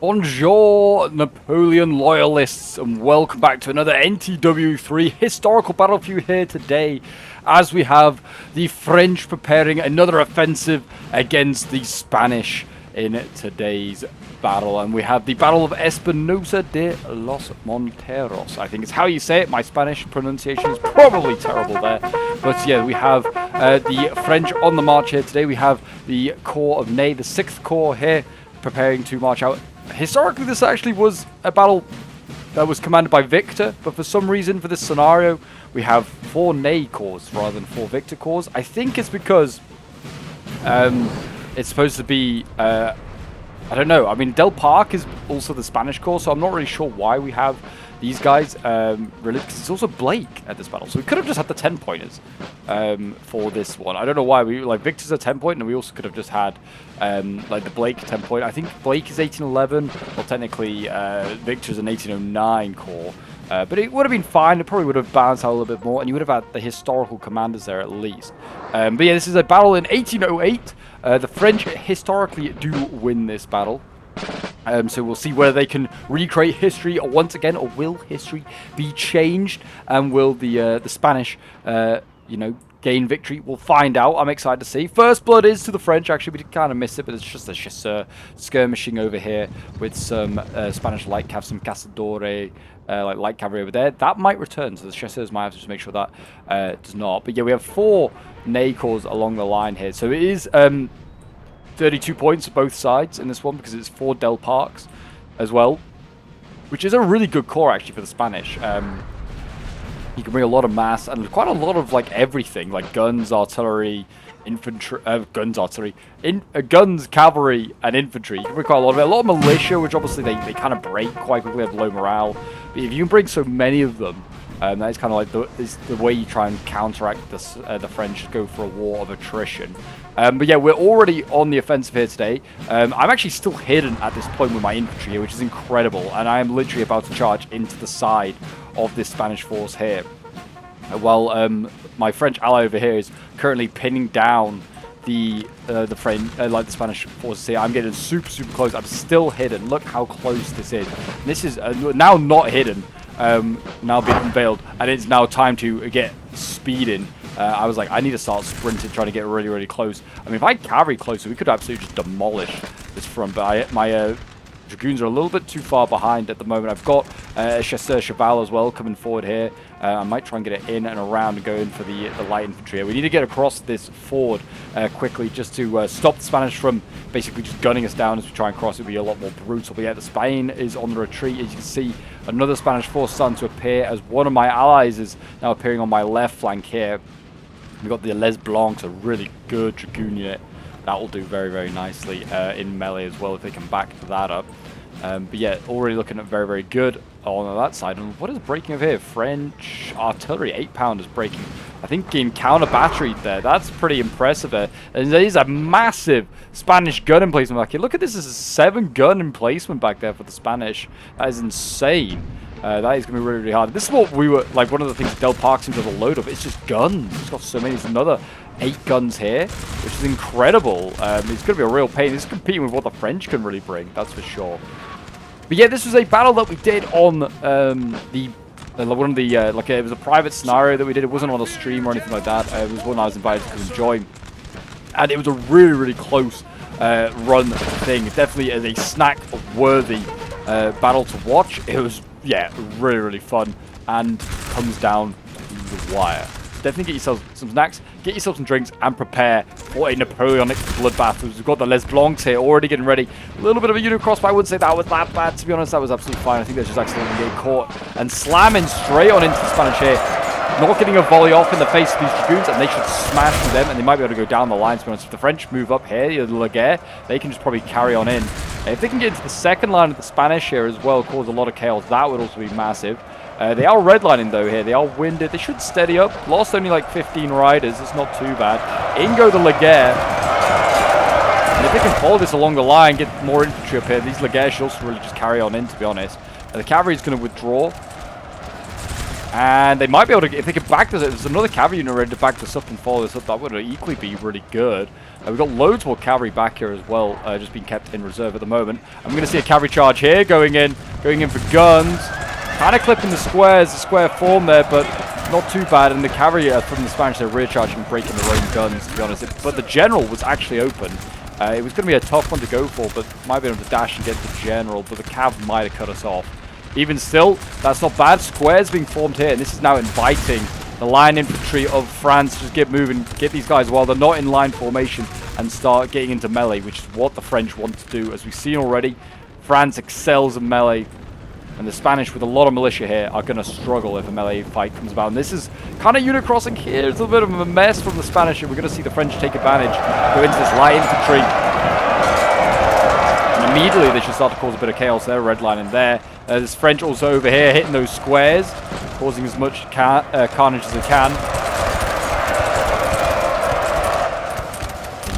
Bonjour, Napoleon loyalists, and welcome back to another NTW 3 historical battlefield here today, as we have the French preparing another offensive against the Spanish in today's battle. And we have the Battle of Espinosa de los Monteros. I think it's how you say it. My Spanish pronunciation is probably terrible there. But yeah, we have the French on the march here today. We have the Corps of Ney, the 6th Corps here, preparing to march out. Historically, this actually was a battle that was commanded by Victor, but for some reason, for this scenario, we have 4 Ney corps rather than 4 Victor corps. I think it's because it's supposed to be, I don't know. I mean, Del Parque is also the Spanish corps, so I'm not really sure why we have these guys, really, because it's also Blake at this battle. So we could have just had the 10-pointers for this one. I don't know why. Victor's a 10-point, and we also could have just had, the Blake 10-point. I think Blake is 1811. Well, technically, Victor's an 1809 corps. But it would have been fine. It probably would have balanced out a little bit more, and you would have had the historical commanders there at least. But yeah, this is a battle in 1808. The French historically do win this battle. So we'll see whether they can recreate history once again, or will history be changed, and will the Spanish, gain victory? We'll find out. I'm excited to see. First blood is to the French. Actually, we did kind of miss it, but it's just a chasseur skirmishing over here with some Spanish light cav, some cazadore, light cavalry over there. That might return, so the chasseurs might have to just make sure that does not. But yeah, we have 4 Ney corps along the line here, so it is 32 points for both sides in this one, because it's 4 Del Parques as well, which is a really good corps actually for the Spanish. You can bring a lot of mass and quite a lot of everything, like guns, artillery, infantry, guns, cavalry, and infantry. You can bring quite a lot of it. A lot of militia, which obviously they kind of break quite quickly, have low morale. But if you can bring so many of them, that is kind of like the way you try and counteract this, the French go for a war of attrition. But yeah, we're already on the offensive here today. I'm actually still hidden at this point with my infantry here, which is incredible. And I am literally about to charge into the side of this Spanish force here. While my French ally over here is currently pinning down the Spanish forces here. I'm getting super close. I'm still hidden. Look how close this is. This is now not hidden. Now being unveiled, and it's now time to get speeding. I was like, I need to start sprinting, trying to get really close. I mean, if I carry closer, we could absolutely just demolish this front, but my Dragoons are a little bit too far behind at the moment. I've got a Chasseur Cheval as well coming forward here. I might try and get it in and around and go in for the light infantry here. We need to get across this ford quickly, just to stop the Spanish from basically just gunning us down as we try and cross. It would be a lot more brutal. But yeah, the Spain is on the retreat. As you can see, another Spanish force starting to appear, as one of my allies is now appearing on my left flank here. We've got the Les Blancs, a really good Dragoon unit. That will do very nicely in melee as well if they can back that up. But yeah, already looking at very good on that side. And what is breaking over here? French artillery, 8-pounders breaking. I think getting counter batteried there. That's pretty impressive there. And there is a massive Spanish gun emplacement back here. Look at this, there's a 7-gun emplacement back there for the Spanish. That is insane. That is going to be really hard. This is what we were, one of the things Del Parque seems to have a load of. It's just guns. It's got so many. There's another 8 guns here, which is incredible. It's going to be a real pain. This is competing with what the French can really bring, that's for sure. But yeah, this was a battle that we did on it was a private scenario that we did. It wasn't on a stream or anything like that. It was one I was invited to join. And it was a really close run thing. Definitely as a snack-worthy battle to watch. It was, yeah, really fun, and comes down to the wire. Definitely get yourself some snacks, get yourself some drinks, and prepare for a Napoleonic bloodbath. We've got the Les Blancs here already getting ready. A little bit of a unit cross, but I wouldn't say that was that bad. To be honest, that was absolutely fine. I think they're just accidentally getting caught and slamming straight on into the Spanish here. Not getting a volley off in the face of these Dragoons, and they should smash through them, and they might be able to go down the line. To be honest, if the French move up here, the Laguerre, they can just probably carry on in. If they can get into the second line of the Spanish here as well, cause a lot of chaos, that would also be massive. They are redlining though here. They are winded. They should steady up. Lost only 15 riders. It's not too bad. In go the Laguerre. And if they can follow this along the line, get more infantry up here, these Laguerre should also really just carry on in, to be honest. The cavalry is going to withdraw. And they might be able to, if they could back this, if there's another cavalry unit ready to back this up and follow this up, that would equally be really good. We've got loads more cavalry back here as well, just being kept in reserve at the moment. I'm going to see a cavalry charge here, going in for guns. Kind of clipping the square form there, but not too bad. And the cavalry from the Spanish, they're rear charging, breaking their own guns, to be honest. But the general was actually open. It was going to be a tough one to go for, but might be able to dash and get the general, but the cav might have cut us off. Even still, that's not bad. Squares being formed here, and this is now inviting the line infantry of France to just get moving, get these guys while they're not in line formation and start getting into melee, which is what the French want to do. As we've seen already, France excels in melee, and the Spanish, with a lot of militia here, are going to struggle if a melee fight comes about. And this is kind of unit crossing here. It's a little bit of a mess from the Spanish, and we're going to see the French take advantage, go into this light infantry. And immediately they should start to cause a bit of chaos there, red line in there. There's French also over here hitting those squares, causing as much carnage as they can.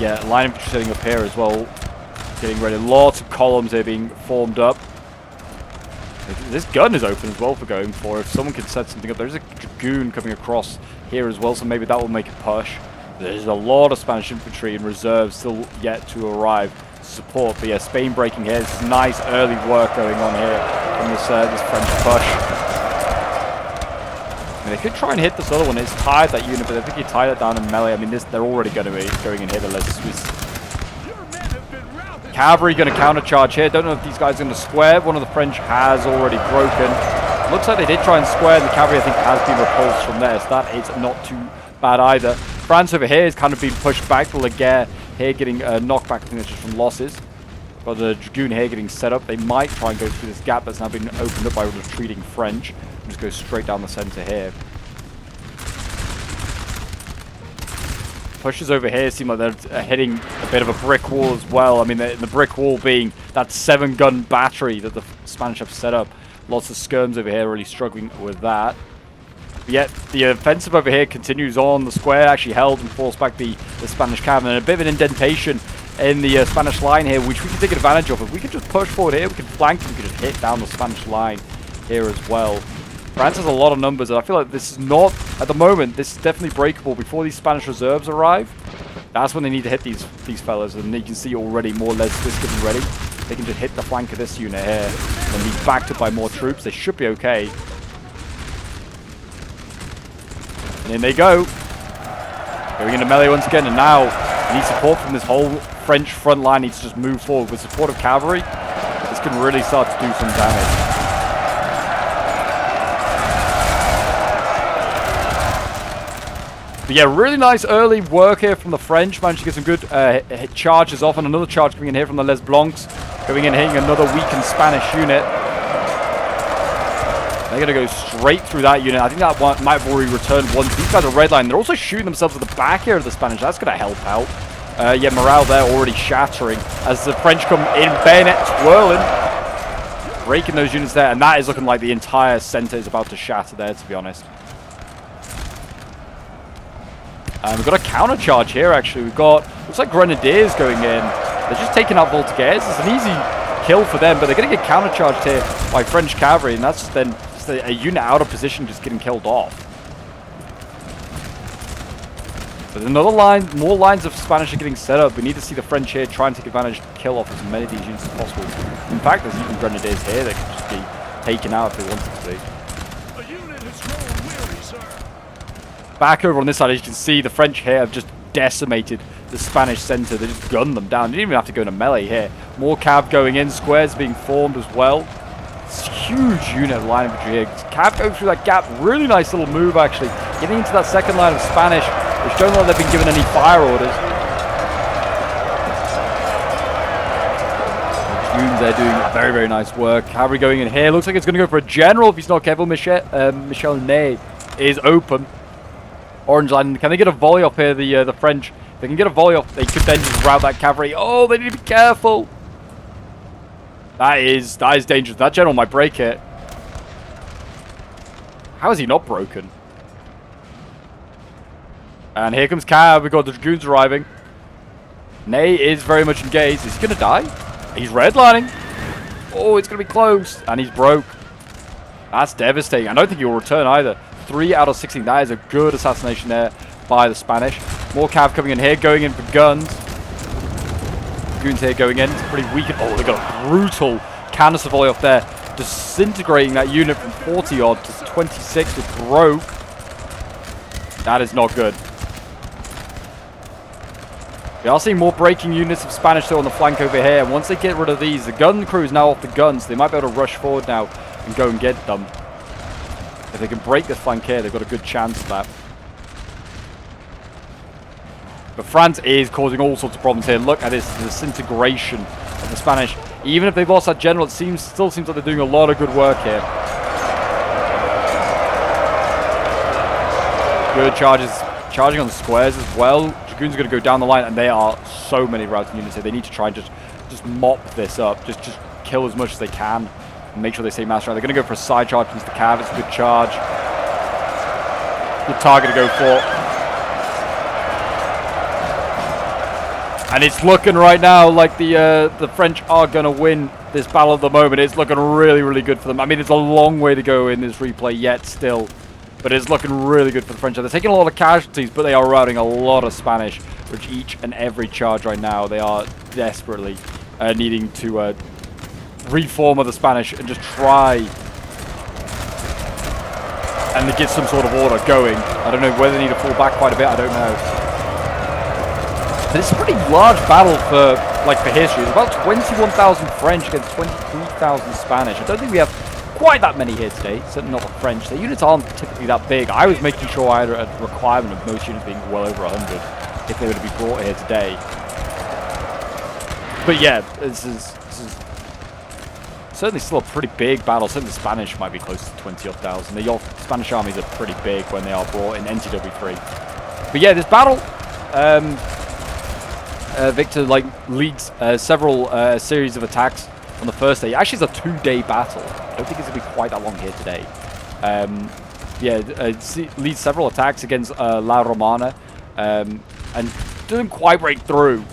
Yeah, line infantry setting up here as well, getting ready. Lots of columns here being formed up. This gun is open as well for going for. If someone can set something up, there's a dragoon coming across here as well, so maybe that will make a push. There's a lot of Spanish infantry in reserve still yet to arrive to support. But yeah, Spain breaking here. This is nice early work going on here from this French push. I mean, they could try and hit this other one. It's tied, that unit, but I think he tied it down in melee. I mean, they're already going to be going in here. The Swiss cavalry going to countercharge here. Don't know if these guys are going to square. One of the French has already broken. Looks like they did try and square, and the cavalry, I think, has been repulsed from there. So that is not too bad either. France over here is kind of being pushed back. The Laguerre here getting knocked back. I think that's just from losses. Got the dragoon here getting set up. They might try and go through this gap that's now been opened up by retreating French. And just go straight down the center here. Pushes over here seem like they're hitting a bit of a brick wall as well. I mean, the brick wall being that 7-gun battery that the Spanish have set up. Lots of skirms over here, really struggling with that. But yet the offensive over here continues on. The square actually held and forced back the Spanish cav, and a bit of an indentation in the Spanish line here, which we can take advantage of. If we can just push forward here, we can flank, we can just hit down the Spanish line here as well. France has a lot of numbers, and I feel like this is not, at the moment, this is definitely breakable. Before these Spanish reserves arrive, that's when they need to hit these fellas, and you can see already more or less this getting ready. They can just hit the flank of this unit here, and be backed up by more troops. They should be okay. And in they go. Going into melee once again, and now they need support from this whole French front line. Needs to just move forward. With support of cavalry, this can really start to do some damage. But yeah, really nice early work here from the French. Managed to get some good charges off, and another charge coming in here from the Les Blancs. Going in, hitting another weakened Spanish unit. They're going to go straight through that unit. I think that one might have already returned once. These guys are redline. They're also shooting themselves at the back here of the Spanish. That's going to help out. Yeah, morale there already shattering as the French come in, bayonet twirling. Breaking those units there, and that is looking like the entire center is about to shatter there, to be honest. We've got a counter charge here, actually. We've got, looks like Grenadiers going in. They're just taking out Voltigeurs. It's an easy kill for them, but they're going to get counter charged here by French cavalry, and that's just then just a unit out of position just getting killed off. There's another line, more lines of Spanish are getting set up. We need to see the French here try and take advantage to kill off as many of these units as possible. In fact, there's even Grenadiers here that could just be taken out if they wanted to be. Back over on this side, as you can see, the French here have just decimated the Spanish center. They just gunned them down. They didn't even have to go into melee here. More cav going in. Squares being formed as well. It's a huge unit of line infantry here. Cav going through that gap. Really nice little move, actually. Getting into that second line of Spanish, which don't look like they've been given any fire orders. The they're doing very, very nice work. Cavalry going in here. Looks like it's going to go for a general if he's not careful. Michel Ney is open. Orange line. Can they get a volley off here? The French. If they can get a volley off, they could then just rout that cavalry. Oh, they need to be careful. That is dangerous. That general might break it. How is he not broken? And here comes Cav. We've got the dragoons arriving. Ney is very much engaged. Is he going to die? He's redlining. Oh, it's going to be close. And he's broke. That's devastating. I don't think he'll return either. 3 out of 16. That is a good assassination there by the Spanish. More cav coming in here, going in for guns. Goons here going in. It's pretty weak. Oh, they got a brutal counter savoy off there, disintegrating that unit from 40 odd to 26 with broke. That is not good. We are seeing more breaking units of Spanish still on the flank over here. And once they get rid of these, the gun crew is now off the guns. They might be able to rush forward now and go and get them. If they can break the flank here, they've got a good chance of that. But France is causing all sorts of problems here. Look at this disintegration of the Spanish. Even if they've lost that general, it still seems like they're doing a lot of good work here. Good charges. Charging on the squares as well. Dragoons are going to go down the line, and there are so many routing units here. They need to try and just mop this up. Just kill as much as they can. And make sure they stay master. They're going to go for a side charge against the cav. It's a good charge. Good target to go for. And it's looking right now like the French are going to win this battle at the moment. It's looking really, really good for them. I mean, it's a long way to go in this replay yet still. But it's looking really good for the French. They're taking a lot of casualties, but they are routing a lot of Spanish, which each and every charge right now, they are desperately needing to reform of the Spanish and just try and to get some sort of order going. I don't know whether they need to fall back quite a bit. I don't know. But it's a pretty large battle for history. It's about 21,000 French against 23,000 Spanish. I don't think we have quite that many here today. Certainly not the French. The units aren't typically that big. I was making sure I had a requirement of most units being well over 100 if they were to be brought here today. But yeah, this is certainly still a pretty big battle. Certainly the Spanish might be close to 20,000. The Spanish armies are pretty big when they are brought in NTW 3. But yeah, this battle, Victor leads several series of attacks on the first day. Actually, it's a 2-day battle. I don't think it's going to be quite that long here today. Leads several attacks against La Romana and doesn't quite break through.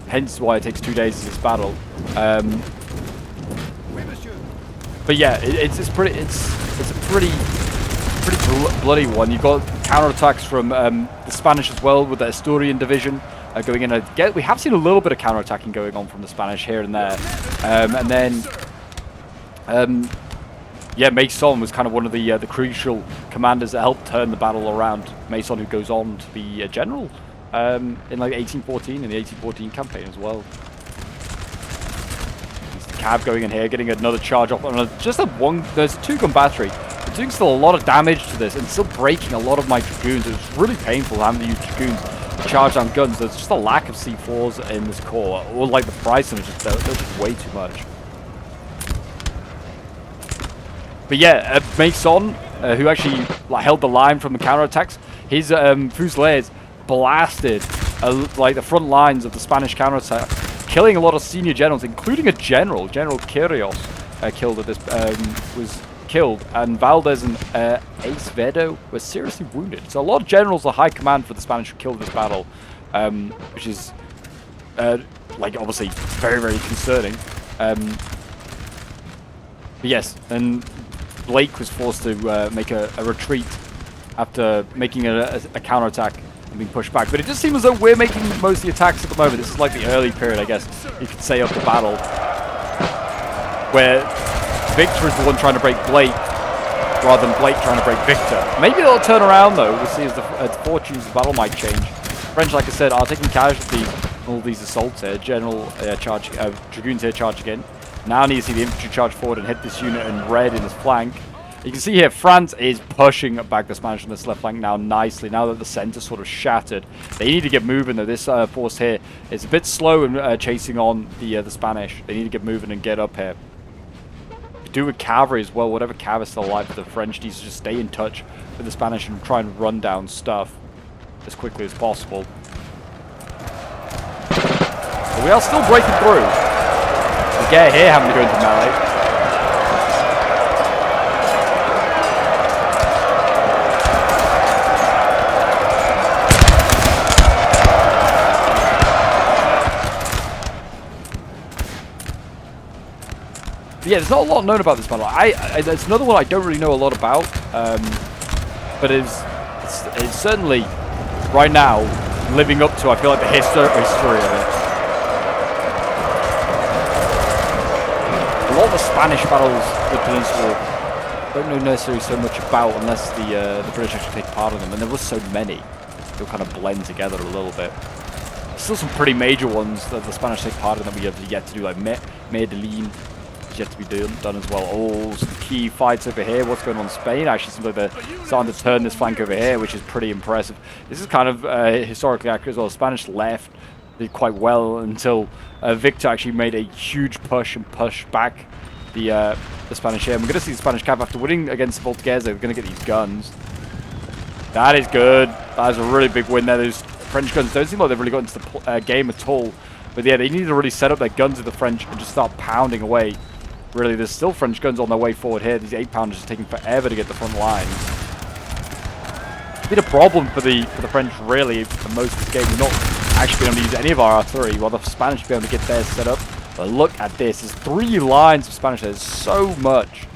Hence why it takes 2 days to this battle. But yeah, it's a pretty bloody one. You've got counterattacks from the Spanish as well with the Asturian division. Going in again, we have seen a little bit of counterattacking going on from the Spanish here and there, and then, Mason was kind of one of the crucial commanders that helped turn the battle around. Mason, who goes on to be a general in 1814 in the 1814 campaign as well. There's the cav going in here, getting another charge off on there's a 2-gun battery. They're doing still a lot of damage to this and still breaking a lot of my dragoons. It's really painful having to use dragoons. Charge on guns. There's just a lack of C4s in this core, or like the price of it, they're just way too much. But yeah, Mason, who actually held the line from the counterattacks, his Fusiliers blasted the front lines of the Spanish counterattack, killing a lot of senior generals, including a General Quirios, was killed, and Valdez and Acevedo were seriously wounded. So a lot of generals, the high command for the Spanish, were killed in this battle, which is obviously very, very concerning. But yes, and Blake was forced to make a retreat after making a counterattack and being pushed back. But it just seems as though we're making most of the attacks at the moment. This is like the early period, I guess you could say, of the battle, where Victor is the one trying to break Blake, rather than Blake trying to break Victor. Maybe they'll turn around though. We'll see as the fortunes of the battle might change. French, like I said, are taking casualties in all these assaults here. Dragoons here charge again. Now need to see the infantry charge forward and hit this unit in red in his flank. You can see here France is pushing back the Spanish on this left flank now nicely. Now that the centre sort of shattered, they need to get moving though. This force here is a bit slow in chasing on the Spanish. They need to get moving and get up here. Do with cavalry as well. Whatever cav is still alive, the French needs to just stay in touch with the Spanish and try and run down stuff as quickly as possible. But we are still breaking through. We get here having to go into melee. yeah, there's not a lot known about this battle. It's another one I don't really know a lot about, but it's certainly right now living up to, I feel like, the history of it. A lot of the Spanish battles, the Peninsular, don't know necessarily so much about unless the British actually take part in them, and there was so many, they'll kind of blend together a little bit. Still some pretty major ones that the Spanish take part in that we have yet to do, like Medellin is yet to be done as well. Oh, some key fights over here. What's going on in Spain? Actually seems like they're starting to turn this flank over here, which is pretty impressive. This is kind of historically accurate as well. The Spanish left, did quite well until Victor actually made a huge push and pushed back the Spanish here. And we're going to see the Spanish cav after winning against the Portuguese. They're going to get these guns. That is good. That is a really big win there. Those French guns don't seem like they've really got into the game at all. But yeah, they need to really set up their guns with the French and just start pounding away. Really, there's still French guns on their way forward here. These 8-pounders are taking forever to get the front lines. It's been a problem for the French, really, for most of this game. We're not actually being able to use any of our artillery, while the Spanish will be able to get theirs set up. But look at this. There's 3 lines of Spanish. There's so much.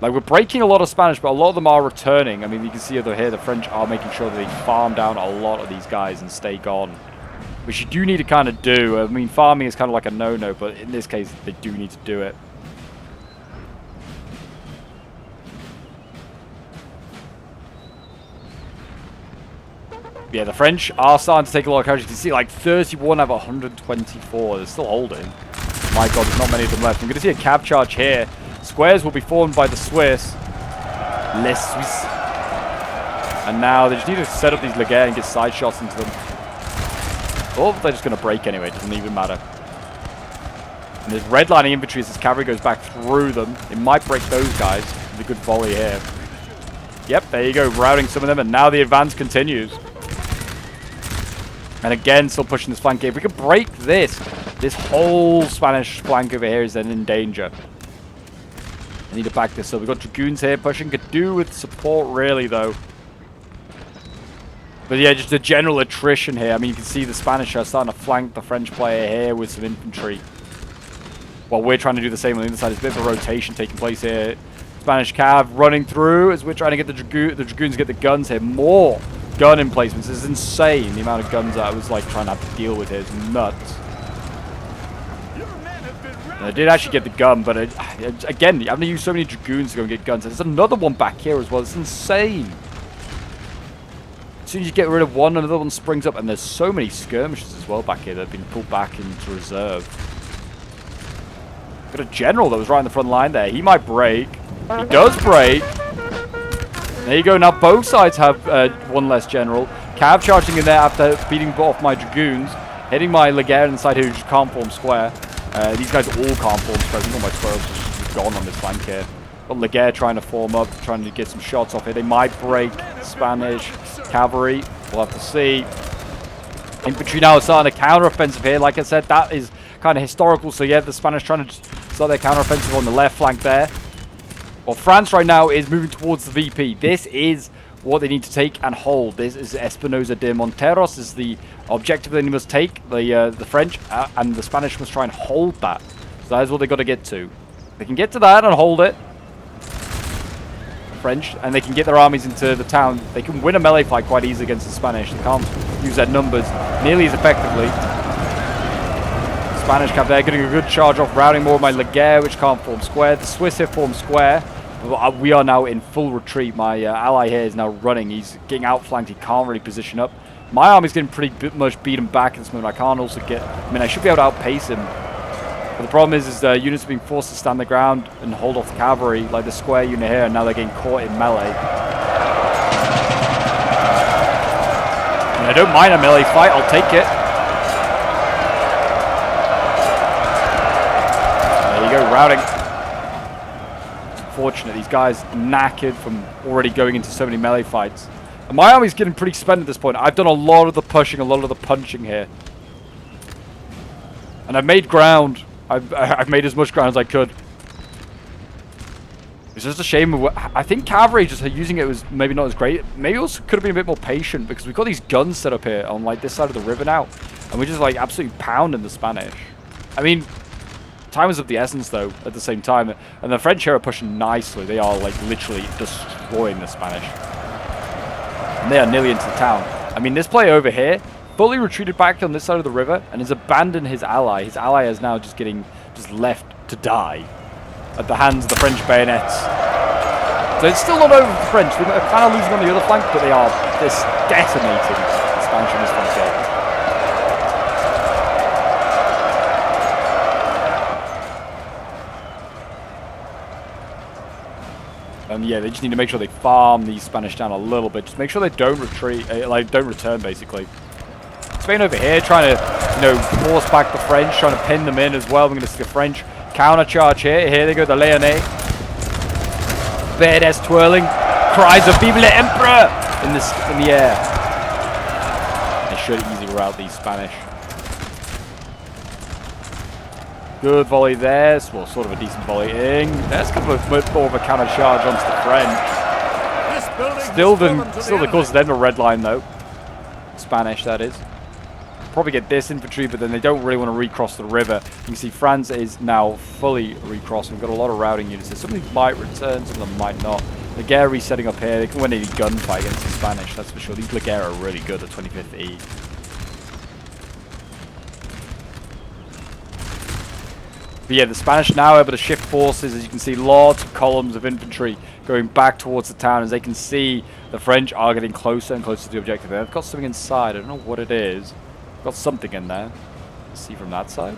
Like, we're breaking a lot of Spanish, but a lot of them are returning. I mean, you can see over here, the French are making sure that they farm down a lot of these guys and stay gone. Which you do need to kind of do. I mean, farming is kind of like a no-no, but in this case, they do need to do it. Yeah, the French are starting to take a lot of courage. You can see, like, 31 out of 124. They're still holding. My God, there's not many of them left. I'm going to see a cav charge here. Squares will be formed by the Swiss. Les Suisses. And now they just need to set up these Leguer and get side shots into them. Or they're just going to break anyway. It doesn't even matter. And there's redlining infantry as this cavalry goes back through them. It might break those guys with a good volley here. Yep, there you go. Routing some of them. And now the advance continues. And again, still pushing this flank. If we can break this whole Spanish flank over here is then in danger. I need to back this up. We've got Dragoons here pushing. Could do with support, really, though. But yeah, just a general attrition here. I mean, you can see the Spanish are starting to flank the French player here with some infantry. While we're trying to do the same on the other side. There's a bit of a rotation taking place here. Spanish cav running through as we're trying to get the Dragoons to get the guns here. More gun emplacements. This is insane, the amount of guns that I was like trying to have to deal with here. It's nuts. And I did actually get the gun, but again, you have to use so many Dragoons to go and get guns. There's another one back here as well. It's insane. As soon as you get rid of one, another one springs up, and there's so many skirmishes as well back here that have been pulled back into reserve. Got a general that was right in the front line there. He might break. He does break. There you go. Now both sides have one less general. Cav charging in there after beating off my Dragoons. Hitting my Leguer inside here who just can't form square. These guys all can't form square. I think all my squares are just gone on this flank here. Got Leguer trying to form up, trying to get some shots off here. They might break Spanish cavalry. We'll have to see. Infantry now is starting a counter-offensive here. Like I said, that is kind of historical. So yeah, the Spanish trying to start their counter-offensive on the left flank there. Well, France right now is moving towards the VP. This is what they need to take and hold. This is Espinosa de Monteros. This is the objective they must take. The French and the Spanish must try and hold that. So that is what they got to get to. They can get to that and hold it. French, and they can get their armies into the town. They can win a melee fight quite easily against the Spanish. They can't use their numbers nearly as effectively. Spanish cav there getting a good charge off, routing more of my Leguer, which can't form square. The Swiss here form square. We are now in full retreat. My ally here is now running. He's getting outflanked. He can't really position up. My army's getting pretty much beaten back at this moment. I can't also get... I mean, I should be able to outpace him. But the problem is units are being forced to stand the ground and hold off the cavalry, like the square unit here, and now they're getting caught in melee. And I don't mind a melee fight. I'll take it. There you go, routing. Fortunate, these guys knackered from already going into so many melee fights. And my army's getting pretty spent at this point. I've done a lot of the pushing, a lot of the punching here. And I've made ground. I've made as much ground as I could. It's just a shame. I think cavalry just using it was maybe not as great. Maybe also could have been a bit more patient because we've got these guns set up here on like this side of the river now. And we're just like absolutely pounding the Spanish. I mean, time is of the essence, though, at the same time. And the French here are pushing nicely. They are, like, literally destroying the Spanish. And they are nearly into the town. I mean, this player over here fully retreated back on this side of the river and has abandoned his ally. His ally is now just left to die at the hands of the French bayonets. So it's still not over for the French. They're kind of losing on the other flank, but they are just detonating the Spanish on this flank. Yeah, they just need to make sure they farm these Spanish down a little bit. Just make sure they don't retreat, don't return, basically. Spain over here trying to, force back the French, trying to pin them in as well. We're going to see the French counter charge here. Here they go, the Lyonnais. Bayonets twirling. Cries of Vive l'Empereur in the air. They should easily rout these Spanish. Good volley there. Well, sort of a decent volleying. There's a couple of more of a counter charge onto the French. Still the cause of them a red line though. Spanish, that is. Probably get this infantry, but then they don't really want to recross the river. You can see France is now fully recrossed. We've got a lot of routing units. Some of these might return, some of them might not. Ligure setting up here. They can win any gunfight against the Spanish, that's for sure. These Ligure are really good at 25th E. But yeah, the Spanish now able to shift forces. As you can see, lots of columns of infantry going back towards the town. As they can see, the French are getting closer and closer to the objective. They've got something inside. I don't know what it is. Got something in there. Let's see from that side.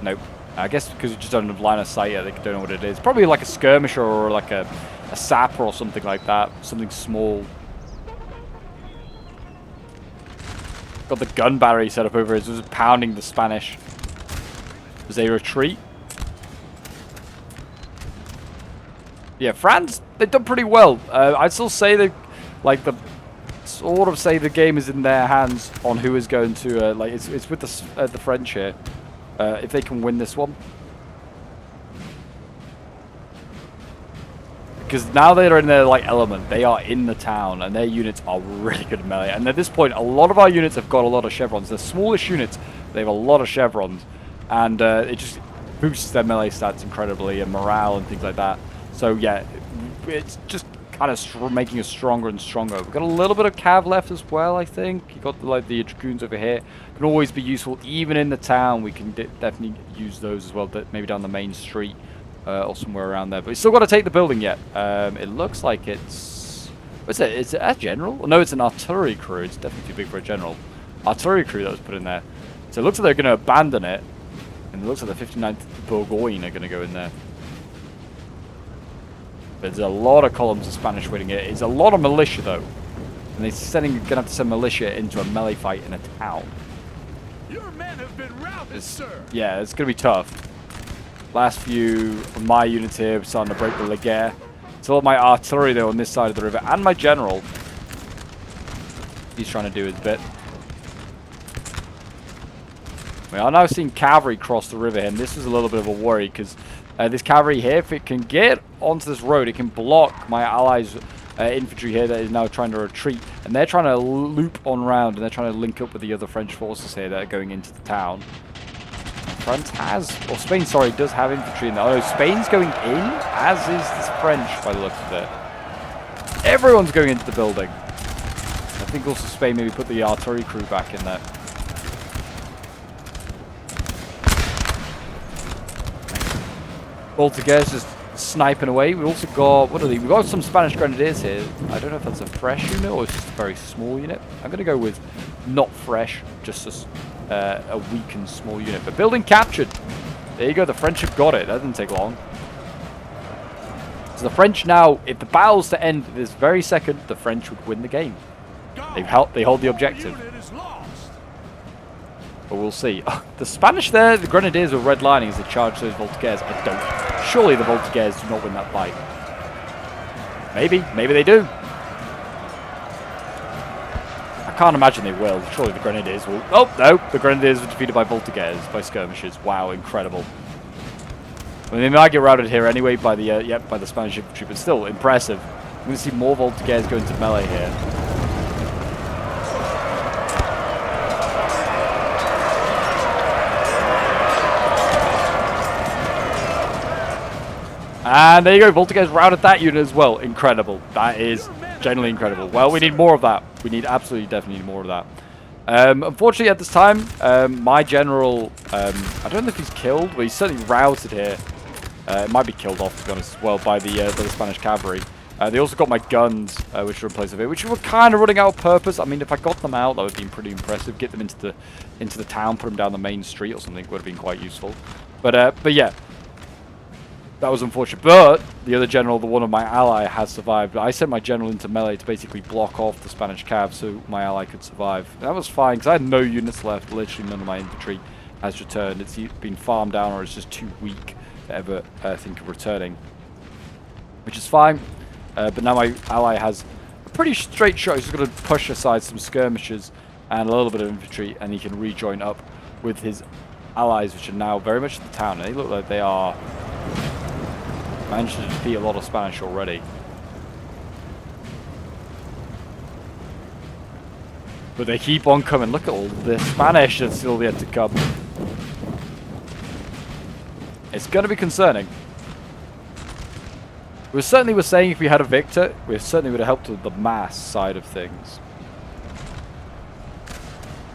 Nope. I guess because you just don't have line of sight yet, they don't know what it is. Probably like a skirmisher or like a sapper or something like that. Something small. Got the gun battery set up over it. It was pounding the Spanish. As they retreat. Yeah, France, they've done pretty well. I'd still say they, say the game is in their hands on who is going to, it's with the French here. If they can win this one. Because now they're in their, element. They are in the town, and their units are really good at melee. And at this point, a lot of our units have got a lot of chevrons. The smallish units, they have a lot of chevrons. And it just boosts their melee stats incredibly, and morale and things like that. So yeah, it's just kind of making us stronger and stronger. We've got a little bit of cav left as well, I think. You got the dragoons over here. Can always be useful, even in the town. We can definitely use those as well. Maybe down the main street or somewhere around there. But we still got to take the building yet. It looks like it's what's it? Is it a general? No, it's an artillery crew. It's definitely too big for a general. Artillery crew that was put in there. So it looks like they're going to abandon it. And it looks like the 59th Bourgogne are going to go in there. There's a lot of columns of Spanish winning it. It's a lot of militia, though. And they're going to have to send militia into a melee fight in a town. Your men have been routed, sir. Yeah, it's going to be tough. Last few of my units here starting to break the Ligure. It's a lot of my artillery, though, on this side of the river. And my general. He's trying to do his bit. We are now seeing cavalry cross the river here, and this is a little bit of a worry because this cavalry here, if it can get onto this road, it can block my allies' infantry here that is now trying to retreat, and they're trying to loop on round, and they're trying to link up with the other French forces here that are going into the town. France has, or Spain, sorry, does have infantry in there. Oh, Spain's going in, as is this French by the looks of it. Everyone's going into the building. I think also Spain maybe put the artillery crew back in there. Voltigue's just sniping away. We also got, what are they? We've got some Spanish grenadiers here. I don't know if that's a fresh unit or it's just a very small unit. I'm going to go with not fresh, just a weakened small unit. But building captured. There you go. The French have got it. That didn't take long. So the French now, if the battle's to end this very second, the French would win the game. They hold the objective. But we'll see. The Spanish there, the Grenadiers were redlining as they charge those Voltiguers. I don't. Surely the Voltiguers do not win that fight. Maybe. Maybe they do. I can't imagine they will. Surely the Grenadiers will. Oh, no. The Grenadiers were defeated by Voltiguers, by skirmishers. Wow, incredible. I mean, they might get routed here anyway by the by the Spanish infantry, but still impressive. I'm going to see more Voltiguers go into melee here. And there you go, Voltigez routed that unit as well. Incredible. That is genuinely incredible. Well, we need more of that. We need absolutely definitely need more of that. Unfortunately, at this time, my general, I don't know if he's killed, but he's certainly routed here. It might be killed off, to be honest, as well, by the Spanish cavalry. They also got my guns, which were in place of it, which were kind of running out of purpose. I mean, if I got them out, that would have been pretty impressive. Get them into the town, put them down the main street or something would have been quite useful. But yeah, that was unfortunate. But the other general, the one of my ally, has survived. I sent my general into melee to basically block off the Spanish cav so my ally could survive. That was fine because I had no units left. Literally none of my infantry has returned. It's been farmed down or it's just too weak to ever think of returning, which is fine. But now my ally has a pretty straight shot. He's just going to push aside some skirmishers and a little bit of infantry, and he can rejoin up with his allies, which are now very much in the town. And they look like they are managed to defeat a lot of Spanish already. But they keep on coming. Look at all the Spanish that's still yet to come. It's going to be concerning. We certainly were saying if we had a victor, we certainly would have helped with the mass side of things.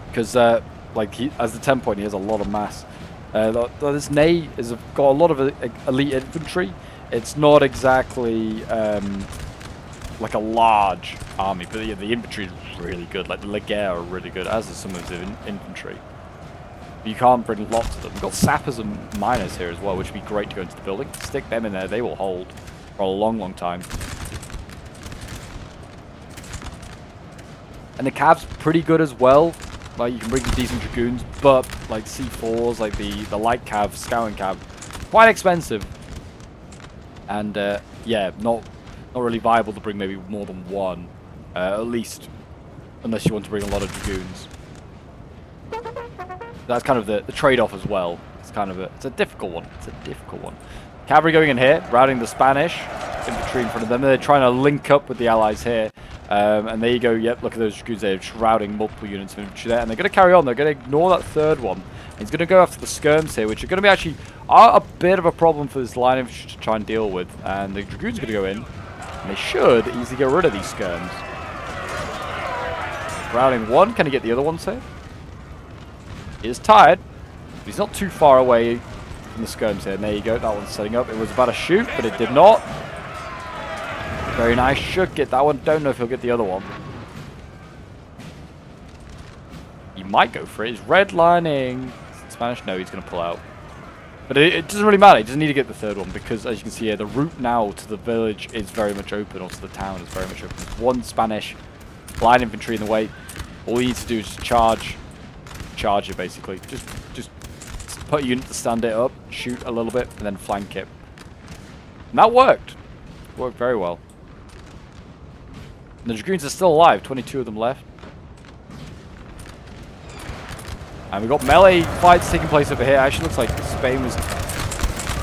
Because, like, as the 10 point, he has a lot of mass. This Ney has got a lot of elite infantry. It's not exactly like a large army, but yeah, the infantry is really good. Like the Legere are really good, as is some of the infantry. But you can't bring lots of them. We've got sappers and miners here as well, which would be great to go into the building. Stick them in there, they will hold for a long, long time. And the cav's pretty good as well. Like, you can bring decent dragoons, but like C4s, like the light cav, scouting cav, quite expensive. And yeah, not really viable to bring maybe more than one, at least, unless you want to bring a lot of dragoons. That's kind of the trade-off as well. It's kind of it's a difficult one. It's a difficult one. Cavalry going in here, routing the Spanish infantry in front of them. They're trying to link up with the allies here. And there you go. Yep, look at those dragoons there, just routing multiple units of infantry there. And they're going to carry on. They're going to ignore that third one. And he's going to go after the skirms here, which are going to be actually a bit of a problem for this line infantry to try and deal with. And the dragoons are going to go in. And they should easily get rid of these skirms. Routing one. Can he get the other one safe? He is tired. But he's not too far away from the skirms here. And there you go. That one's setting up. It was about to shoot, but it did not. Very nice. Should get that one. Don't know if he'll get the other one. He might go for it. He's redlining. Spanish? No, he's going to pull out. But it doesn't really matter. He doesn't need to get the third one because, as you can see here, the route now to the village is very much open, or to the town is very much open. There's one Spanish line infantry in the way. All he needs to do is just charge it, basically. Just put a unit to stand it up, shoot a little bit, and then flank it. And that worked. Worked very well. And the dragoons are still alive. 22 of them left. And we've got melee fights taking place over here. Actually looks like Spain was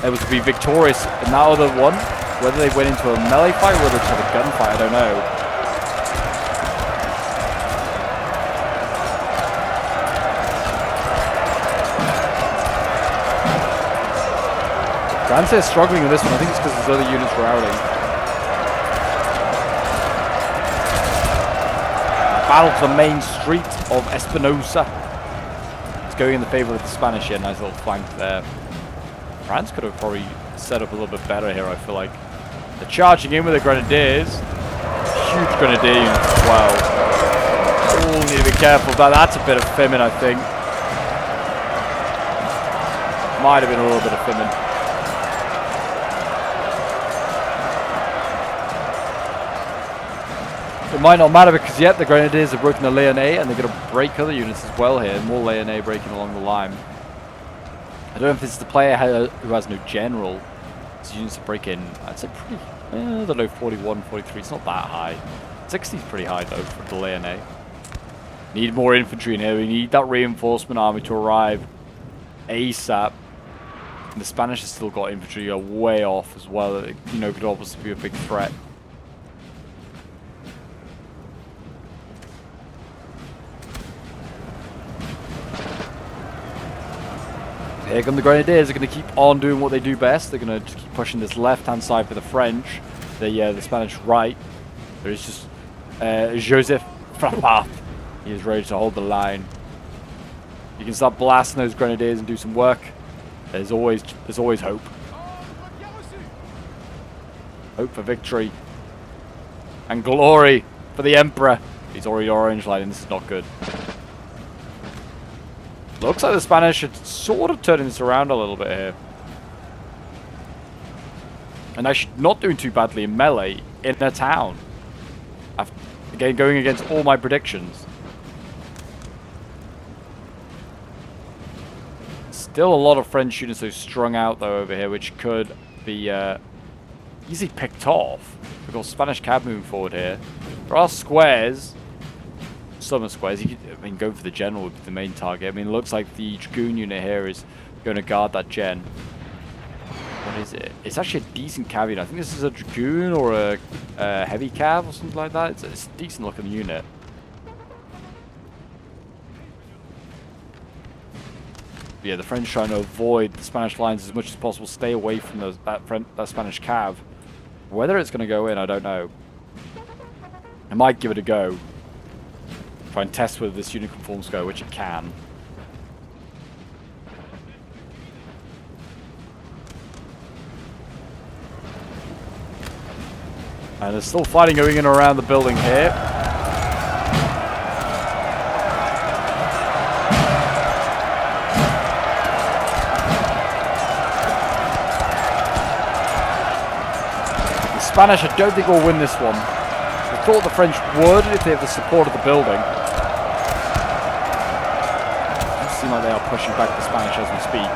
able to be victorious in that other one. Whether they went into a melee fight or whether they had a gunfight, I don't know. France is struggling with this one. I think it's because his other units were routing. Battle to the main street of Espinosa. Going in the favor of the Spanish here. Nice little flank there. France could have probably set up a little bit better here, I feel like. They're charging in with the grenadiers. Huge grenadier units as well. Oh, need to be careful of that. That's a bit of Fimin, I think. Might have been a little bit of Fimin. It might not matter because yet the Grenadiers have broken the Lyonnais and they're going to break other units as well here. More Lyonnais breaking along the line. I don't know if this is the player who has no general. His units are breaking, I'd say pretty, I don't know, 41, 43. It's not that high. 60 is pretty high though for the Lyonnais. Need more infantry in here. We need that reinforcement army to arrive ASAP. And the Spanish have still got infantry way off as well. It, could obviously be a big threat. Here come the Grenadiers. They're going to keep on doing what they do best. They're going to keep pushing this left-hand side for the French. The Spanish right. There's just Joseph Frappart. He is ready to hold the line. You can start blasting those Grenadiers and do some work. There's always hope. Hope for victory. And glory for the Emperor. He's already orange lighting. This is not good. Looks like the Spanish are sort of turning this around a little bit here. And actually not doing too badly in melee in a town. Again, going against all my predictions. Still a lot of French units though strung out though over here, which could be easily picked off. We've got Spanish cab moving forward here. There are squares. Some are squares. You could, I mean, go for the general would be the main target. I mean, it looks like the Dragoon unit here is going to guard that gen. What is it? It's actually a decent cav unit. I think this is a Dragoon or a heavy cav or something like that. It's a decent looking unit. Yeah, the French trying to avoid the Spanish lines as much as possible. Stay away from that Spanish cav. Whether it's going to go in, I don't know. I might give it a go. Try and test whether this unit can form go, which it can. And there's still fighting going in and around the building here. The Spanish, I don't think will win this one. I thought the French would if they have the support of the building. It seems like they are pushing back the Spanish as we speak.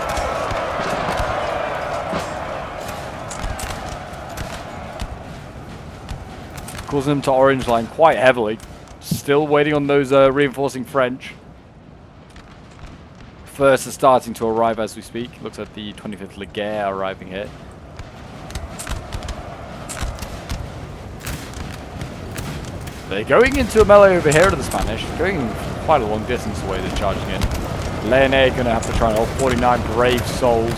Causing them to orange line quite heavily. Still waiting on those reinforcing French. First are starting to arrive as we speak. Looks like the 25th Leger arriving here. They're going into a melee over here to the Spanish. They're going quite a long distance away. They're charging in. Leonard going to have to try and hold 49 brave souls.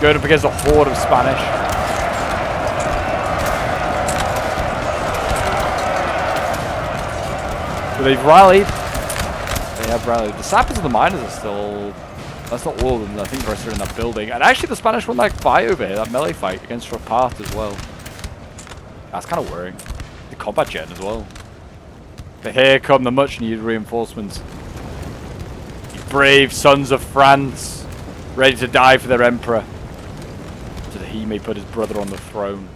Going up against a horde of Spanish. So they've rallied. They have rallied. The sappers and the miners are still... That's not all of them. I think the rest are in that building. And actually the Spanish won that fight over here. That melee fight against Rapart as well. That's kind of worrying. The combat jet as well. But here come the much needed reinforcements. You brave sons of France, ready to die for their emperor, so that he may put his brother on the throne.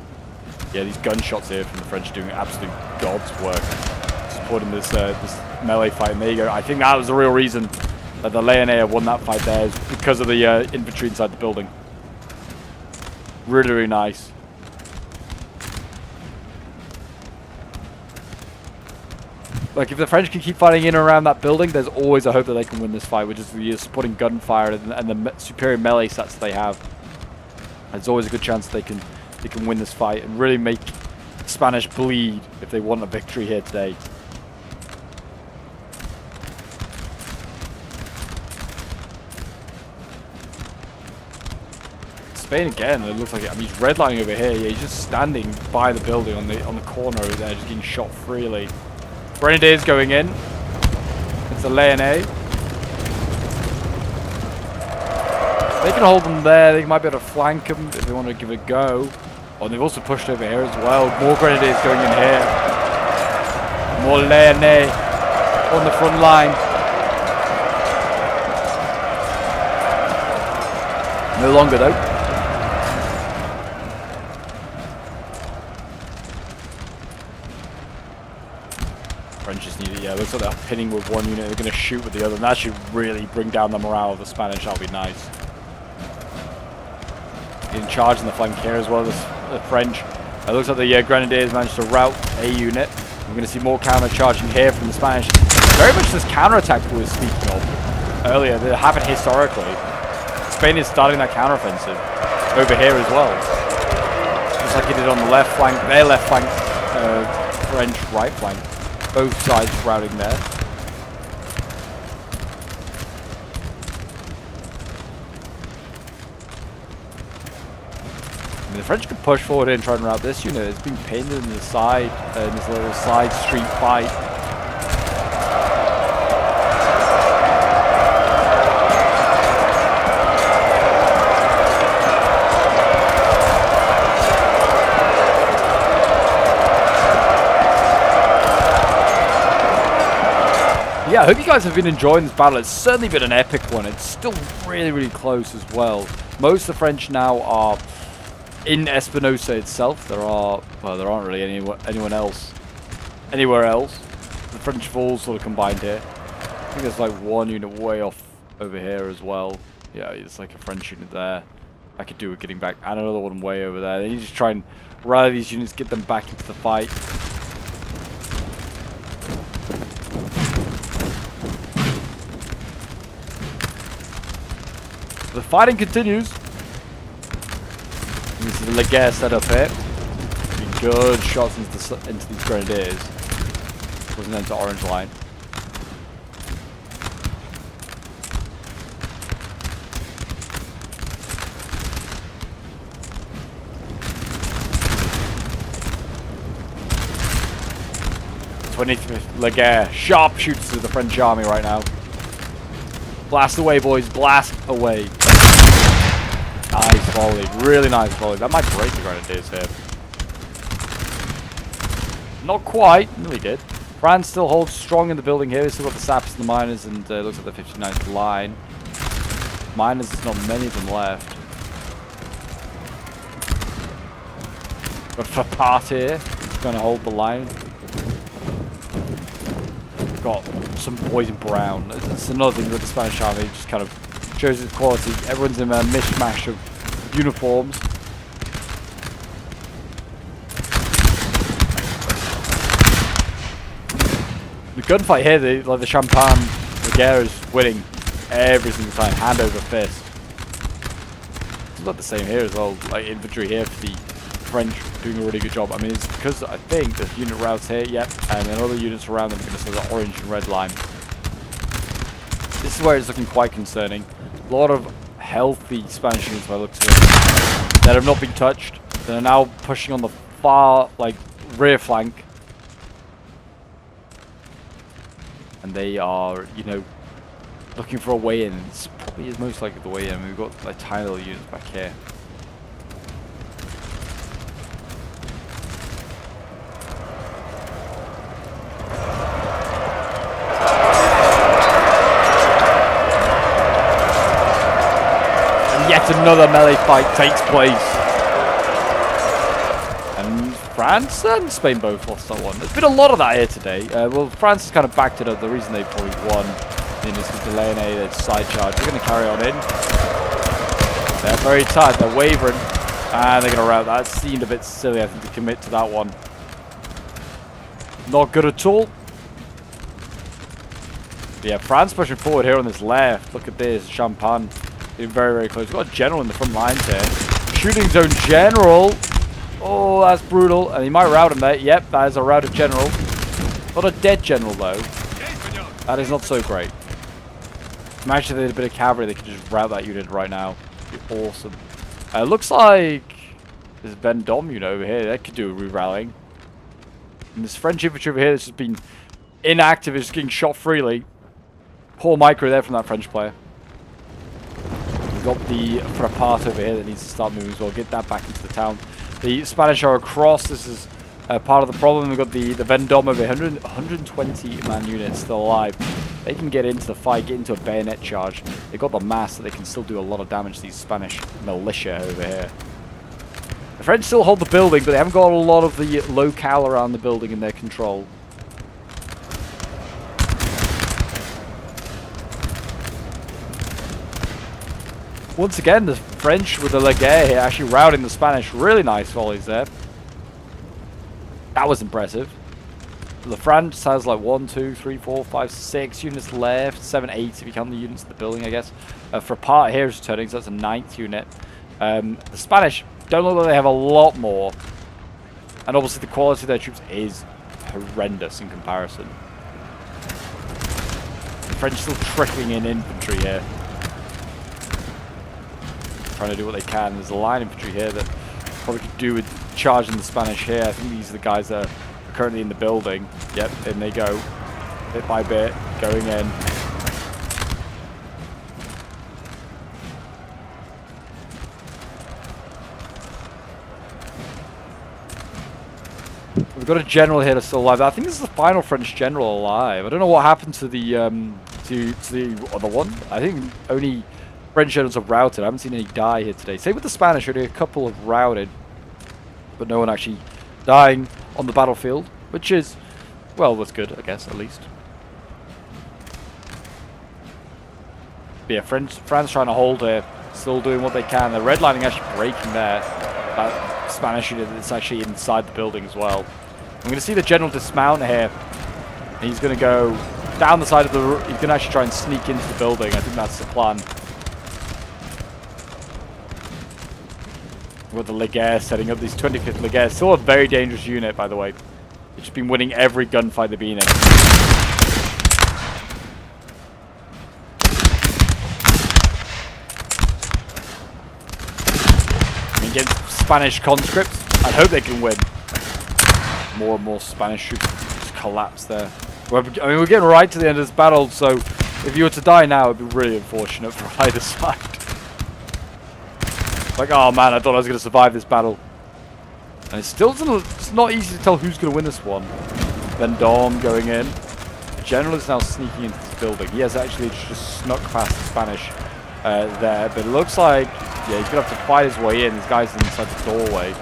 Yeah, these gunshots here from the French are doing absolute God's work, supporting this this melee fight. And there you go. I think that was the real reason that the Leonard won that fight there, is because of the infantry inside the building. Really, really nice. Like, if the French can keep fighting in and around that building, there's always a hope that they can win this fight, which is the supporting gunfire and the superior melee stats they have. There's always a good chance they can win this fight and really make the Spanish bleed if they want a victory here today. Spain again. It looks like I mean, he's redlining over here. Yeah, he's just standing by the building on the corner over there, just getting shot freely. Grenadiers going in. It's a Leonard. They can hold them there. They might be able to flank them if they want to give it a go. Oh, they've also pushed over here as well. More Grenadiers going in here. More Leonard on the front line. No longer though. French just need it, yeah. Looks like they're pinning with one unit. They're going to shoot with the other. And that should really bring down the morale of the Spanish. That'll be nice. In charge in the flank here as well as the French. It looks like the Grenadiers managed to rout a unit. We're going to see more counter-charging here from the Spanish. Very much this counter-attack we were speaking of earlier. That happened historically. Spain is starting that counter-offensive over here as well. Just like he did on the left flank, their left flank, French right flank. Both sides routing there. mean, the French could push forward and try and rout this unit. It's been pinned in the side, in this little side street fight. Yeah, I hope you guys have been enjoying this battle. It's certainly been an epic one. It's still really, really close as well. Most of the French now are in Espinosa itself. There aren't really anyone else anywhere else. The French have all sort of combined here. I think there's like one unit way off over here as well. Yeah, it's like a French unit there. I could do with getting back, and another one way over there. They need to try and rally these units, get them back into the fight. The fighting continues. This is the Laguerre setup here. Good shots into these grenadiers. Wasn't into orange line. Laguerre sharpshoots to the French army right now. Blast away, boys. Blast away. Nice volley. Really nice volley. That might break the grenadiers here. Not quite. Nearly did. France still holds strong in the building here. They still got the saps and the miners, and looks like the 59th line. Miners, there's not many of them left. But for part here, it's going to hold the line. Got some poison brown. That's another thing with the Spanish army. It just kind of shows its quality. Everyone's in a mishmash of uniforms. The gunfight here, the Champagne Laguerre is winning every single time, hand over fist. It's not the same here as well. Like infantry here for the French doing a really good job. I mean, it's because I think the unit routes here, yep, and then other units around them are going to see the orange and red line. This is where it's looking quite concerning. A lot of healthy Spanish units by the looks of it that have not been touched. They're now pushing on the far, like, rear flank. And they are, you know, looking for a way in. It's probably is most likely the way in. We've got like tiny little units back here. Yet another melee fight takes place. And France and Spain both lost that one. There's been a lot of that here today. Well, France has kind of backed it up. The reason they probably won in this Stalemate, their side charge. They're going to carry on in. They're very tired. They're wavering. And they're going to rout. That seemed a bit silly, I think, to commit to that one. Not good at all. But yeah, France pushing forward here on this left. Look at this. Champagne. Very, very close. We've got a general in the front lines here. Shooting zone general. Oh, that's brutal. And he might rout him there. Yep, that is a routed general. Not a dead general, though. That is not so great. Imagine they had a bit of cavalry. They could just rout that unit right now. It'd be awesome. Looks like there's Vendôme unit over here. That could do a re-rallying. And this French infantry over here that's just been inactive is getting shot freely. Poor micro there from that French player. Got the Frappart over here that needs to start moving as well. Get that back into the town. The Spanish are across. This is part of the problem. We've got the Vendôme over here. 120 man units still alive. They can get into the fight, get into a bayonet charge. They've got the mass that they can still do a lot of damage to these Spanish militia over here. The French still hold the building, but they haven't got a lot of the locale around the building in their control. Once again, the French with the Laguerre here actually routing the Spanish. Really nice volleys there. That was impressive. The France has like 1, 2, 3, 4, 5, 6 units left. 7, 8 if you count the units in the building, I guess. For part here is turning, so that's a 9th unit. The Spanish don't look like they have a lot more. And obviously the quality of their troops is horrendous in comparison. The French still trickling in infantry here. Trying to do what they can. There's a line infantry here that Probably could do with charging the Spanish here. I think these are the guys that are currently in the building. Yep, in they go. Bit by bit, going in. We've got a general here that's still alive. I think this is the final French general alive. I don't know what happened to the to the other one. I think only French generals are routed. I haven't seen any die here today. Same with the Spanish. Only a couple have routed, but no one actually dying on the battlefield, which is, well, that's good, I guess, at least. But yeah, France trying to hold here, still doing what they can. The red lining actually breaking there. That Spanish unit that's actually inside the building as well. I'm going to see the general dismount here. And he's going to go down the side of the... He's going to actually try and sneak into the building. I think that's the plan. With the Legare setting up these 25th Legare. Still a very dangerous unit, by the way. They've just been winning every gunfight they've been in. Against Spanish conscripts, I hope they can win. More and more Spanish troops just collapse there. I mean, we're getting right to the end of this battle, so if you were to die now, it'd be really unfortunate for either side. Like, oh man, I thought I was going to survive this battle. And it still doesn't, it's not easy to tell who's going to win this one. Vendôme going in. The general is now sneaking into this building. He has actually just snuck past the Spanish there, but it looks like, yeah, he's going to have to fight his way in. This guy's inside the doorway.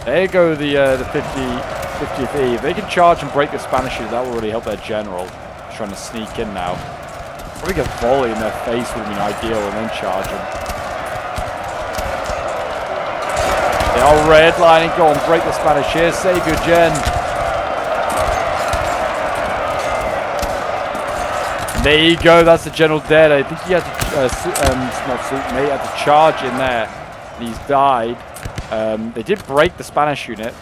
There you go, the 50th E. If they can charge and break the Spanish, that will really help their general. He's trying to sneak in now. Probably get a volley in their face would have been ideal, and then charge them. They are redlining. Go on, break the Spanish here. Save your gen. There you go. That's the general dead. I think he had to, he had to charge in there. And he's died. They did break the Spanish unit,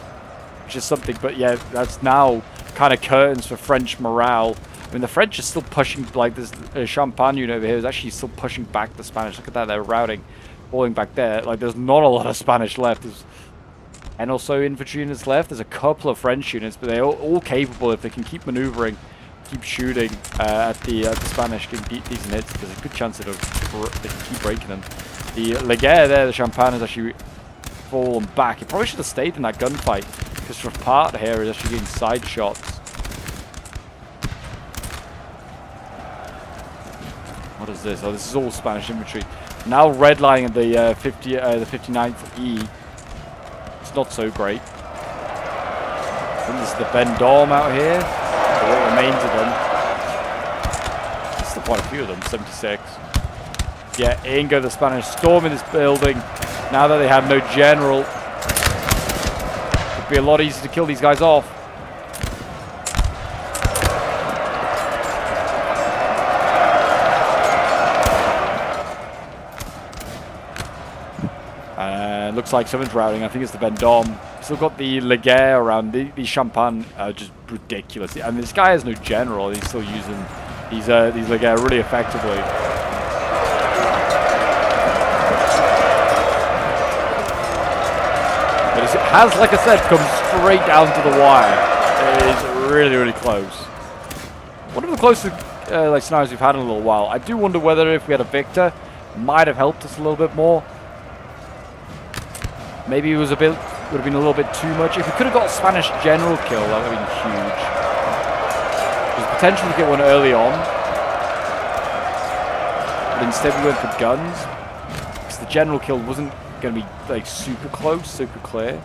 which is something. But yeah, that's now kind of curtains for French morale. I mean, the French are still pushing, like this Champagne unit over here is actually still pushing back the Spanish. Look at that. They're routing. Falling back there, like there's not a lot of Spanish left. There's 10 or so infantry units left. There's a couple of French units, but they're all capable if they can keep maneuvering, keep shooting at the Spanish, can get decent hits. There's a good chance that they can keep breaking them. The Legare there, the Champagne, has actually fallen back. He probably should have stayed in that gunfight because from part here is actually getting side shots. What is this? Oh, this is all Spanish infantry. Now redlining at the 59th E. It's not so great. I think this is the Vendôme out here. Or what remains of them. There's still quite a few of them. 76. Yeah, in go the Spanish storming this building. Now that they have no general, it'd be a lot easier to kill these guys off. Looks like someone's routing. I think it's the Vendôme. Still got the Legare around. The Champagne are just ridiculous. I mean, this guy has no general. He's still using these Legare really effectively. But it has, like I said, come straight down to the wire. It is really, really close. One of the closest like scenarios we've had in a little while. I do wonder whether if we had a victor, might have helped us a little bit more. Maybe it was would have been a little bit too much. If we could have got a Spanish general kill, that would have been huge. There's potential to get one early on. But instead we went for guns. Because the general kill wasn't going to be like super close, super clear.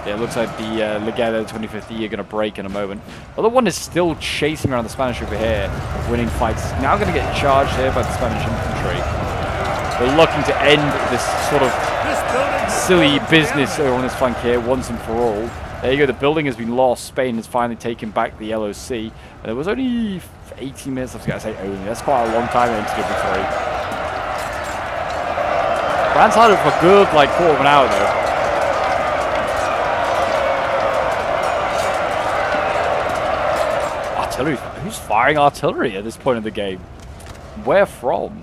Yeah, it looks like the Legare 25th E are going to break in a moment. The other one is still chasing around the Spanish over here, winning fights. Now going to get charged here by the Spanish infantry. They're looking to end this sort of silly business over on this flank here once and for all. There you go, the building has been lost. Spain has finally taken back the LOC. And there was only 18 minutes, I was going to say only. That's quite a long time in NTW3. France had it for a good, like, quarter of an hour, though. Artillery. Who's firing artillery at this point in the game? Where from?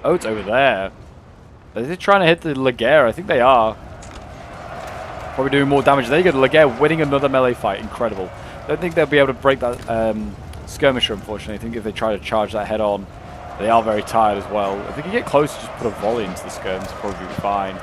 Oh, it's over there. Are they trying to hit the Laguerre? I think they are. Probably doing more damage. There you go, the Laguerre winning another melee fight. Incredible. Don't think they'll be able to break that skirmisher, unfortunately. I think if they try to charge that head on, they are very tired as well. If they can get close, just put a volley into the skirms, probably be fine.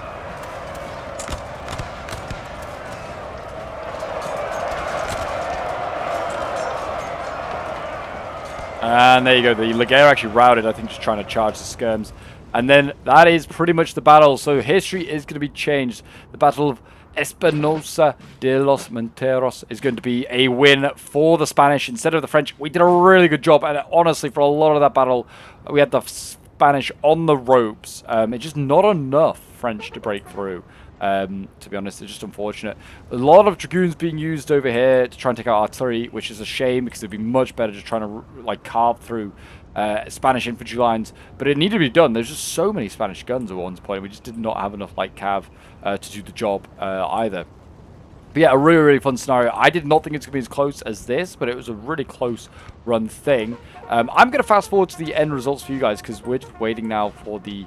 And there you go, the Laguerre actually routed, I think, just trying to charge the skirms. And then that is pretty much the battle. So history is going to be changed. The Battle of Espinosa de los Monteros is going to be a win for the Spanish instead of the French. We did a really good job, and honestly, for a lot of that battle, we had the Spanish on the ropes. It's just not enough French to break through. To be honest, it's just unfortunate. A lot of dragoons being used over here to try and take out artillery, which is a shame because it'd be much better just trying to like carve through Spanish infantry lines. But it needed to be done. There's just so many Spanish guns at one point. We just did not have enough light cav to do the job either. But yeah, a really, really fun scenario. I did not think it's going to be as close as this, but it was a really close run thing. I'm going to fast forward to the end results for you guys because we're just waiting now for the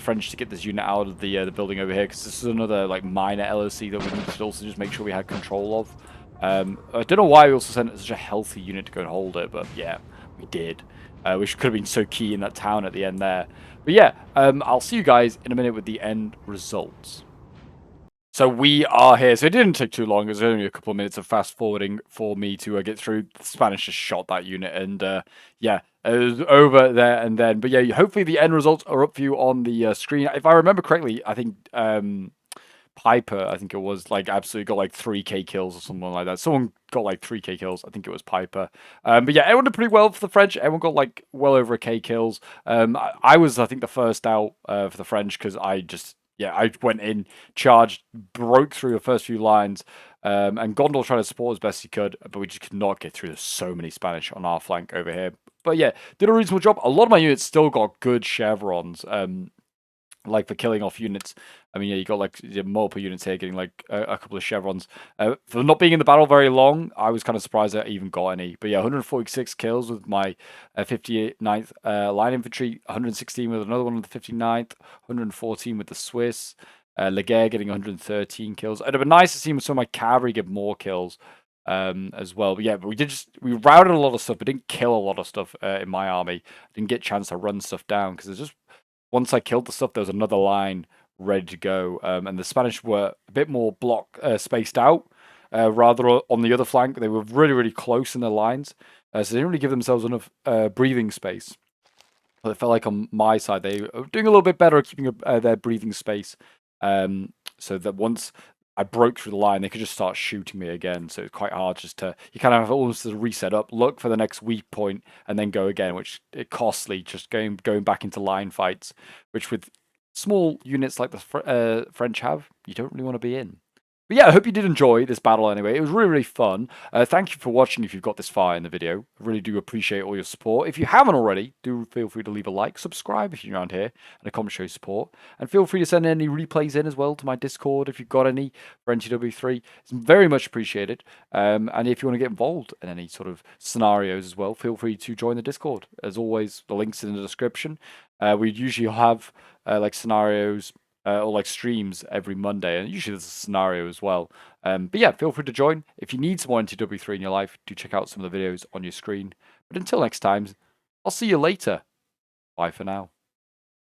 French to get this unit out of the building over here, because this is another like minor LOC that we need to also just make sure we had control of. I don't know why we also sent such a healthy unit to go and hold it, but yeah, we did. Which could have been so key in that town at the end there. But yeah, I'll see you guys in a minute with the end results. So we are here. So it didn't take too long. It was only a couple of minutes of fast forwarding for me to get through. The Spanish just shot that unit, and yeah, it was over there and then. But yeah, hopefully the end results are up for you on the screen. If I remember correctly, I think Piper, I think it was, like, absolutely got like 3k kills or something like that. Someone got like 3k kills. I think it was Piper. But yeah, everyone did pretty well for the French. Everyone got like well over a k kills. I was, I think, the first out for the French because I went in, charged, broke through the first few lines, and Gondor tried to support as best he could, but we just could not get through. There's so many Spanish on our flank over here. But yeah, did a reasonable job. A lot of my units still got good chevrons, like for killing off units. I mean, yeah, you got like multiple units here getting like a couple of chevrons. For not being in the battle very long, I was kind of surprised that I even got any. But yeah, 146 kills with my 59th line infantry, 116 with another one with the 59th, 114 with the Swiss. Laguerre getting 113 kills. It'd have been nice to see some of my cavalry get more kills as well. But yeah, but we routed a lot of stuff, but didn't kill a lot of stuff in my army. Didn't get a chance to run stuff down because there's just, once I killed the stuff, there was another line ready to go, and the Spanish were a bit more spaced out, rather on the other flank. They were really, really close in their lines, so they didn't really give themselves enough breathing space. But it felt like on my side, they were doing a little bit better at keeping their breathing space, so that once I broke through the line, they could just start shooting me again. So it's quite hard just to, you kind of have almost to reset up, look for the next weak point, and then go again, which is costly, just going back into line fights, which with small units like the French have, you don't really want to be in. But yeah, I hope you did enjoy this battle anyway. It was really, really fun. Thank you for watching if you've got this far in the video. I really do appreciate all your support. If you haven't already, do feel free to leave a like, subscribe if you're around here, and a comment show your support. And feel free to send any replays in as well to my Discord if you've got any for NTW3. It's very much appreciated. And if you want to get involved in any sort of scenarios as well, feel free to join the Discord. As always, the link's in the description. We usually have like scenarios or like streams every Monday, and usually there's a scenario as well. But yeah, feel free to join. If you need some more NTW3 in your life, do check out some of the videos on your screen. But until next time, I'll see you later. Bye for now.